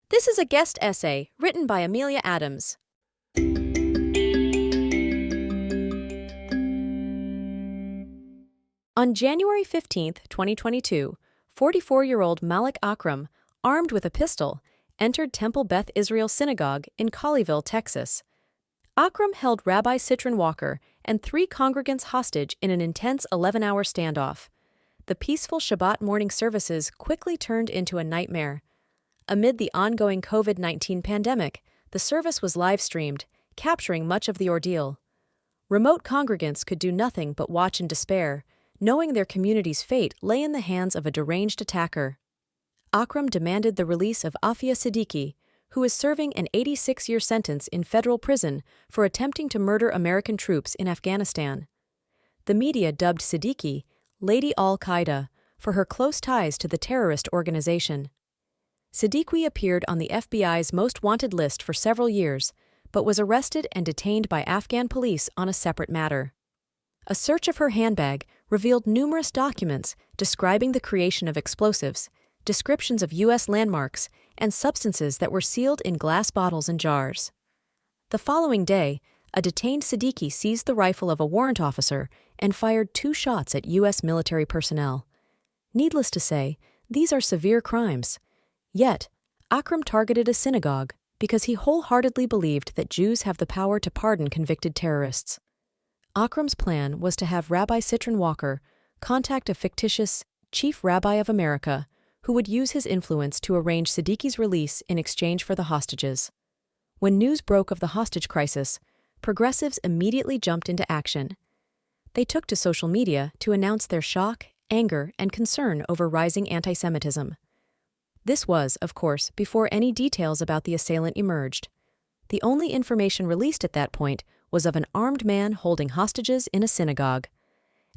This is a guest essay written by Amelia Adams. On January 15, 2022, 44-year-old Malik Akram, armed with a pistol, entered Temple Beth Israel Synagogue in Colleyville, Texas. Akram held Rabbi Citron Walker and 3 congregants hostage in an intense 11-hour standoff. The peaceful Shabbat morning services quickly turned into a nightmare. Amid the ongoing COVID-19 pandemic, the service was live-streamed, capturing much of the ordeal. Remote congregants could do nothing but watch in despair, knowing their community's fate lay in the hands of a deranged attacker. Akram demanded the release of Afia Siddiqui, who is serving an 86-year sentence in federal prison for attempting to murder American troops in Afghanistan. The media dubbed Siddiqui Lady Al-Qaeda for her close ties to the terrorist organization. Siddiqui appeared on the FBI's most wanted list for several years, but was arrested and detained by Afghan police on a separate matter. A search of her handbag revealed numerous documents describing the creation of explosives, descriptions of U.S. landmarks, and substances that were sealed in glass bottles and jars. The following day, a detained Siddiqui seized the rifle of a warrant officer and fired 2 shots at U.S. military personnel. Needless to say, these are severe crimes. Yet, Akram targeted a synagogue because he wholeheartedly believed that Jews have the power to pardon convicted terrorists. Akram's plan was to have Rabbi Citron Walker contact a fictitious Chief Rabbi of America who would use his influence to arrange Siddiqui's release in exchange for the hostages. When news broke of the hostage crisis, progressives immediately jumped into action. They took to social media to announce their shock, anger, and concern over rising antisemitism. This was, of course, before any details about the assailant emerged. The only information released at that point was of an armed man holding hostages in a synagogue.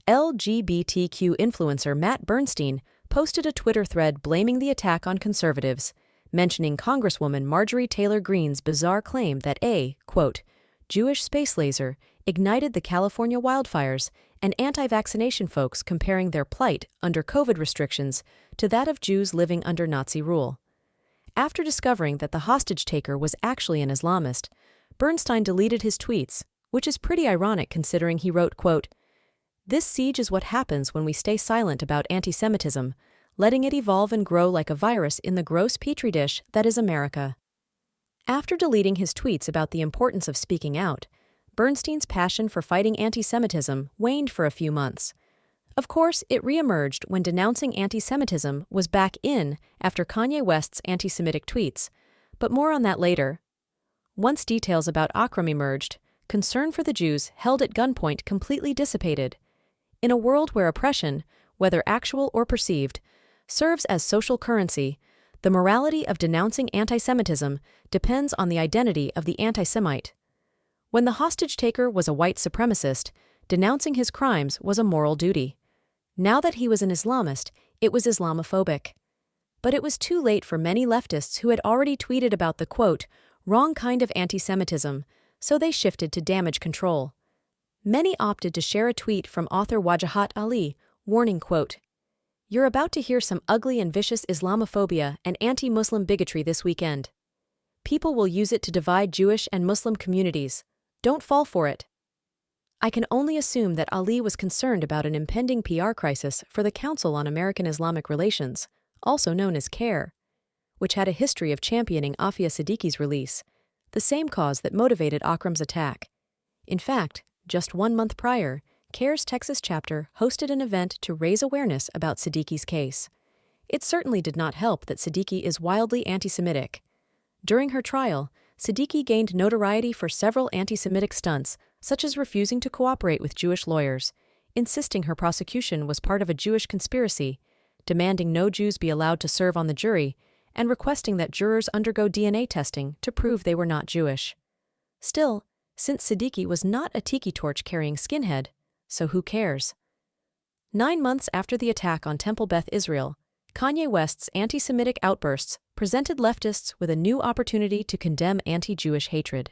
LGBTQ influencer Matt Bernstein posted a Twitter thread blaming the attack on conservatives, mentioning Congresswoman Marjorie Taylor Greene's bizarre claim that a, quote, Jewish space laser ignited the California wildfires, and anti-vaccination folks comparing their plight under COVID restrictions to that of Jews living under Nazi rule. After discovering that the hostage-taker was actually an Islamist, Bernstein deleted his tweets, which is pretty ironic considering he wrote, quote, This siege is what happens when we stay silent about antisemitism, letting it evolve and grow like a virus in the gross petri dish that is America. After deleting his tweets about the importance of speaking out, Bernstein's passion for fighting antisemitism waned for a few months. Of course, it reemerged when denouncing antisemitism was back in after Kanye West's anti-Semitic tweets, but more on that later. Once details about Akram emerged, concern for the Jews held at gunpoint completely dissipated. In a world where oppression, whether actual or perceived, serves as social currency, the morality of denouncing antisemitism depends on the identity of the antisemite. When the hostage-taker was a white supremacist, denouncing his crimes was a moral duty. Now that he was an Islamist, it was Islamophobic. But it was too late for many leftists who had already tweeted about the, quote, wrong kind of antisemitism, so they shifted to damage control. Many opted to share a tweet from author Wajahat Ali, warning, quote, You're about to hear some ugly and vicious Islamophobia and anti-Muslim bigotry this weekend. People will use it to divide Jewish and Muslim communities. Don't fall for it. I can only assume that Ali was concerned about an impending PR crisis for the Council on American-Islamic Relations, also known as CARE, which had a history of championing Afia Siddiqui's release, the same cause that motivated Akram's attack. In fact, just 1 month prior, CARE's Texas chapter hosted an event to raise awareness about Siddiqui's case. It certainly did not help that Siddiqui is wildly anti-Semitic. During her trial, Siddiqui gained notoriety for several anti-Semitic stunts, such as refusing to cooperate with Jewish lawyers, insisting her prosecution was part of a Jewish conspiracy, demanding no Jews be allowed to serve on the jury, and requesting that jurors undergo DNA testing to prove they were not Jewish. Still, since Siddiqui was not a tiki torch-carrying skinhead, so who cares? 9 months after the attack on Temple Beth Israel, Kanye West's anti-Semitic outbursts presented leftists with a new opportunity to condemn anti-Jewish hatred.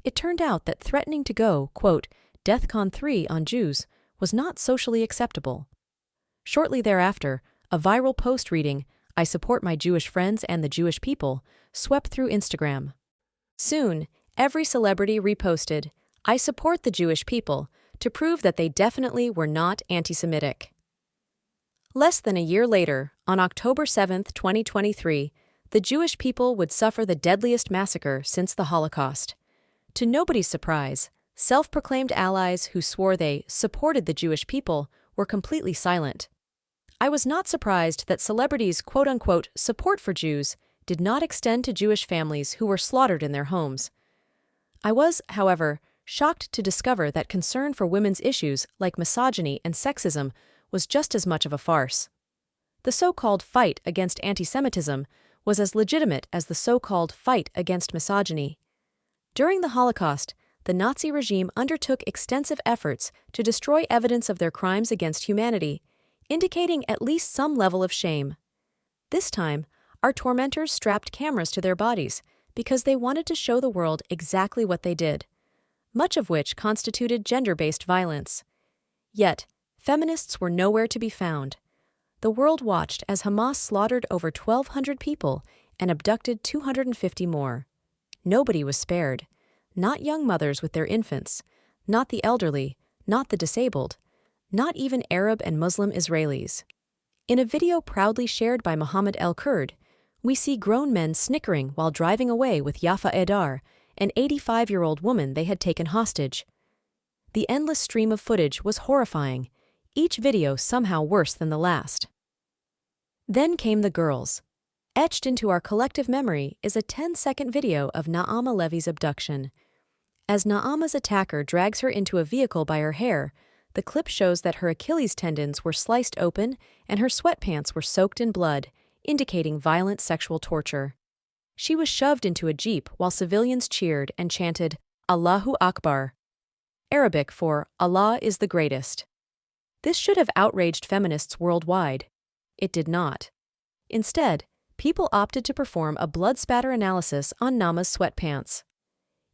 It turned out that threatening to go, quote, DEFCON 3 on Jews was not socially acceptable. Shortly thereafter, a viral post reading, "I support my Jewish friends and the Jewish people," swept through Instagram. Soon, every celebrity reposted, "I support the Jewish people," to prove that they definitely were not anti-Semitic. Less than a year later, on October 7, 2023, the Jewish people would suffer the deadliest massacre since the Holocaust. To nobody's surprise, self-proclaimed allies who swore they supported the Jewish people were completely silent. I was not surprised that celebrities' quote-unquote support for Jews did not extend to Jewish families who were slaughtered in their homes. I was, however, shocked to discover that concern for women's issues like misogyny and sexism was just as much of a farce. The so-called fight against antisemitism was as legitimate as the so-called fight against misogyny. During the Holocaust, the Nazi regime undertook extensive efforts to destroy evidence of their crimes against humanity, indicating at least some level of shame. This time, our tormentors strapped cameras to their bodies because they wanted to show the world exactly what they did, much of which constituted gender-based violence. Yet, feminists were nowhere to be found. The world watched as Hamas slaughtered over 1,200 people and abducted 250 more. Nobody was spared. Not young mothers with their infants, not the elderly, not the disabled, not even Arab and Muslim Israelis. In a video proudly shared by Mohammed El-Kurd, we see grown men snickering while driving away with Yafa Edar, an 85-year-old woman they had taken hostage. The endless stream of footage was horrifying, each video somehow worse than the last. Then came the girls. Etched into our collective memory is a 10-second video of Naama Levy's abduction. As Naama's attacker drags her into a vehicle by her hair, the clip shows that her Achilles tendons were sliced open and her sweatpants were soaked in blood, indicating violent sexual torture. She was shoved into a jeep while civilians cheered and chanted, "Allahu Akbar," Arabic for "Allah is the greatest." This should have outraged feminists worldwide. It did not. Instead, people opted to perform a blood spatter analysis on Naama's sweatpants.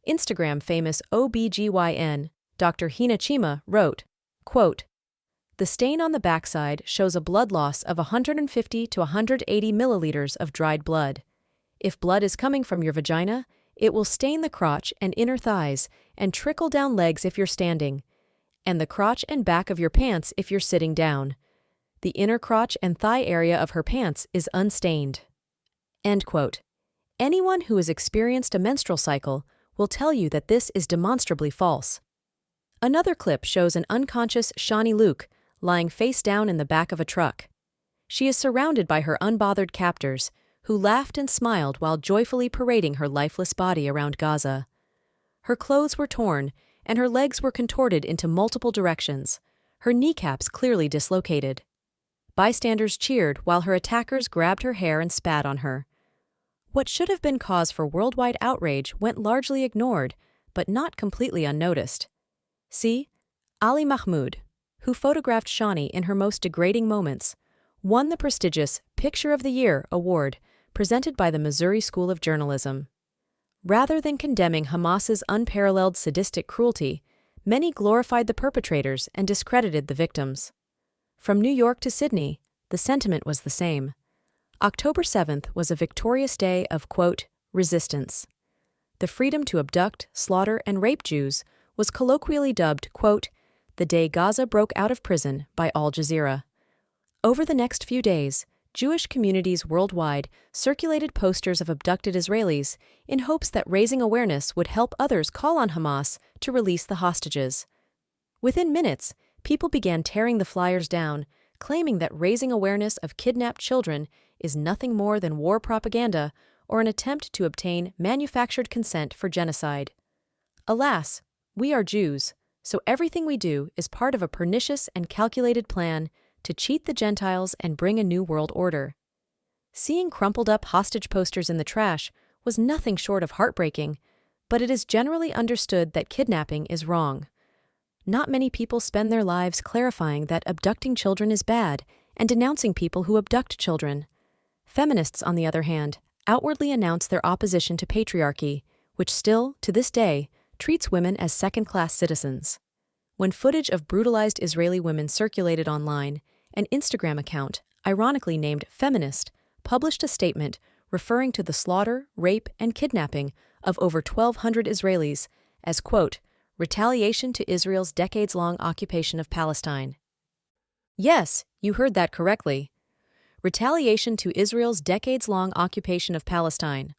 Instagram famous OBGYN, Dr. Hina Chima, wrote, quote, "The stain on the backside shows a blood loss of 150 to 180 milliliters of dried blood. If blood is coming from your vagina, it will stain the crotch and inner thighs and trickle down legs if you're standing, and the crotch and back of your pants if you're sitting down. The inner crotch and thigh area of her pants is unstained." End quote. Anyone who has experienced a menstrual cycle will tell you that this is demonstrably false. Another clip shows an unconscious Shani Luke lying face down in the back of a truck. She is surrounded by her unbothered captors, who laughed and smiled while joyfully parading her lifeless body around Gaza. Her clothes were torn, and her legs were contorted into multiple directions, her kneecaps clearly dislocated. Bystanders cheered while her attackers grabbed her hair and spat on her. What should have been cause for worldwide outrage went largely ignored, but not completely unnoticed. See, Ali Mahmoud, who photographed Shani in her most degrading moments, won the prestigious Picture of the Year award presented by the Missouri School of Journalism. Rather than condemning Hamas's unparalleled sadistic cruelty, many glorified the perpetrators and discredited the victims. From New York to Sydney, the sentiment was the same. October 7th was a victorious day of, quote, resistance. The freedom to abduct, slaughter, and rape Jews was colloquially dubbed, quote, the day Gaza broke out of prison by Al Jazeera. Over the next few days, Jewish communities worldwide circulated posters of abducted Israelis in hopes that raising awareness would help others call on Hamas to release the hostages. Within minutes, people began tearing the flyers down, claiming that raising awareness of kidnapped children is nothing more than war propaganda or an attempt to obtain manufactured consent for genocide. Alas, we are Jews, so everything we do is part of a pernicious and calculated plan to cheat the Gentiles and bring a new world order. Seeing crumpled-up hostage posters in the trash was nothing short of heartbreaking, but it is generally understood that kidnapping is wrong. Not many people spend their lives clarifying that abducting children is bad and denouncing people who abduct children. Feminists, on the other hand, outwardly announce their opposition to patriarchy, which still, to this day, treats women as second-class citizens. When footage of brutalized Israeli women circulated online, an Instagram account, ironically named Feminist, published a statement referring to the slaughter, rape, and kidnapping of over 1,200 Israelis as, quote, retaliation to Israel's decades-long occupation of Palestine. Yes, you heard that correctly. Retaliation to Israel's decades-long occupation of Palestine.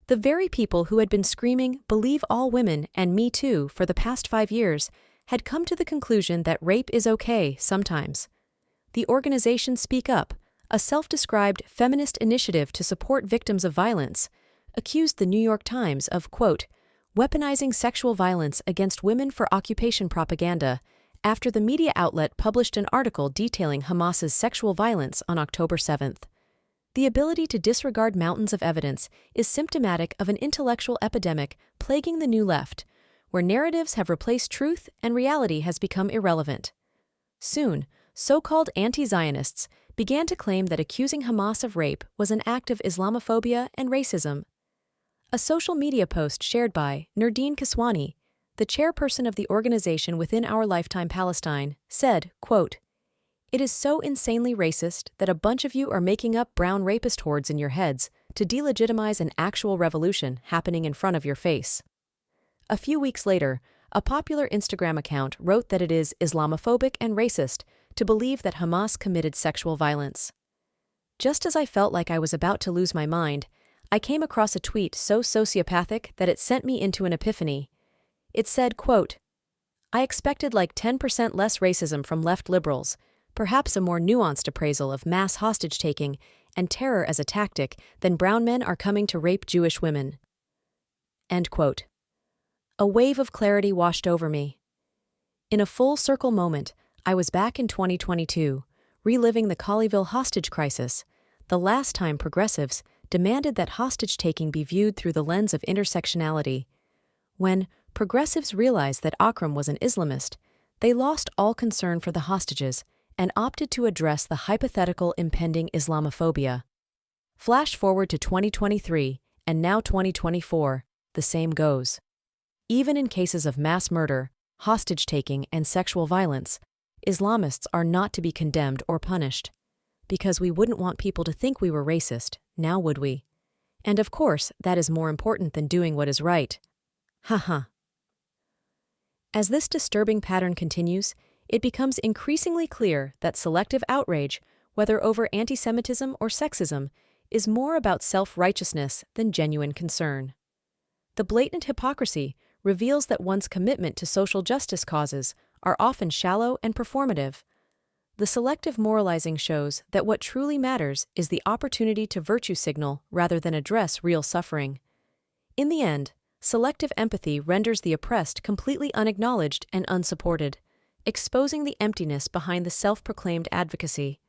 The very people who had been screaming, "Believe all women," and "Me Too" for the past 5 years had come to the conclusion that rape is okay sometimes. The organization Speak Up, a self-described feminist initiative to support victims of violence, accused the New York Times of, quote, weaponizing sexual violence against women for occupation propaganda after the media outlet published an article detailing Hamas's sexual violence on October 7th. The ability to disregard mountains of evidence is symptomatic of an intellectual epidemic plaguing the New Left, where narratives have replaced truth and reality has become irrelevant. Soon, so-called anti-Zionists began to claim that accusing Hamas of rape was an act of Islamophobia and racism. A social media post shared by Nurdeen Kiswani, the chairperson of the organization Within Our Lifetime Palestine, said, quote, it is so insanely racist that a bunch of you are making up brown rapist hordes in your heads to delegitimize an actual revolution happening in front of your face. A few weeks later, a popular Instagram account wrote that it is Islamophobic and racist to believe that Hamas committed sexual violence. Just as I felt like I was about to lose my mind, I came across a tweet so sociopathic that it sent me into an epiphany. It said, quote, I expected like 10% less racism from left liberals, perhaps a more nuanced appraisal of mass hostage-taking and terror as a tactic than brown men are coming to rape Jewish women. End quote. A wave of clarity washed over me. In a full-circle moment, I was back in 2022, reliving the Colleyville hostage crisis, the last time progressives demanded that hostage-taking be viewed through the lens of intersectionality. When progressives realized that Akram was an Islamist, they lost all concern for the hostages and opted to address the hypothetical impending Islamophobia. Flash forward to 2023, and now 2024, the same goes. Even in cases of mass murder, hostage-taking, and sexual violence, Islamists are not to be condemned or punished. Because we wouldn't want people to think we were racist, now would we? And of course, that is more important than doing what is right. Haha. As this disturbing pattern continues, it becomes increasingly clear that selective outrage, whether over antisemitism or sexism, is more about self-righteousness than genuine concern. The blatant hypocrisy reveals that one's commitment to social justice causes are often shallow and performative. The selective moralizing shows that what truly matters is the opportunity to virtue signal rather than address real suffering. In the end, selective empathy renders the oppressed completely unacknowledged and unsupported, exposing the emptiness behind the self-proclaimed advocacy.